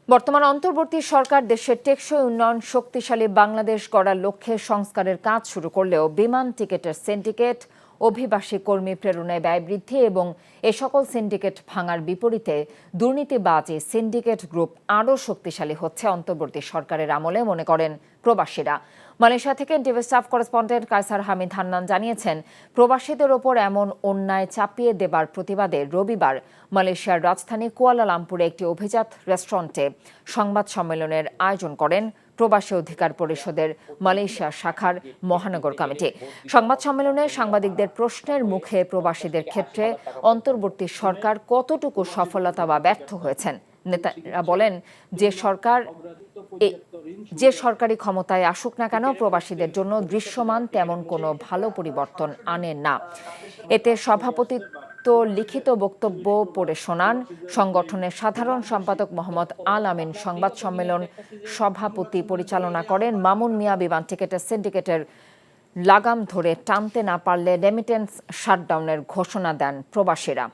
বর্তমান অন্তর্বর্তী সরকার দেশের টেকসই উন্নয়ন শক্তিশালী বাংলাদেশ গড়ার লক্ষ্যে সংস্কারের কাজ শুরু করলেও বিমান টিকেটের সিন্ডিকেট, অভিবাসী কর্মী প্রেরণায় ব্যয় বৃদ্ধি এবং এ সকল সিন্ডিকেট ভাঙার বিপরীতে দুর্নীতিবাজ এই সিন্ডিকেট গ্রুপ আরও শক্তিশালী হচ্ছে অন্তর্বর্তী সরকারের আমলে মনে করেন প্রবাসীরা। মালয়েশিয়া থেকে NTV staff correspondent Kaiser Hamid Hannan জানিয়েছেন, প্রবাসীদের ওপর এমন অন্যায় চাপিয়ে দেবার প্রতিবাদে রবিবার মালয়েশিয়ার রাজধানী কুয়ালালামপুরে একটি অভিজাত রেস্টুরেন্টে সংবাদ সম্মেলনের আয়োজন করেন প্রবাসী অধিকার পরিষদের মালয়েশিয়া শাখার মহানগর কমিটি। সংবাদ সম্মেলনে সাংবাদিকদের প্রশ্নের মুখে প্রবাসীদের ক্ষেত্রে অন্তর্বর্তী সরকার কতটুকু সফলতা বা ব্যর্থ হয়েছেন নেতারা বলেন, যে সরকারি ক্ষমতায় আসুক না কেন প্রবাসীদের জন্য দৃশ্যমান তেমন কোনো ভালো পরিবর্তন আনে না। এতে সভাপতিত্ব লিখিত বক্তব্য পড়ে শোনান সংগঠনের সাধারণ সম্পাদক মোহাম্মদ আল আমিন। সংবাদ সম্মেলন সভাপতি পরিচালনা করেন মামুন মিয়া। বিমান টিকেটের সিন্ডিকেটের লাগাম ধরে টানতে না পারলে রেমিটেন্স শাটডাউনের ঘোষণা দেন প্রবাসীরা।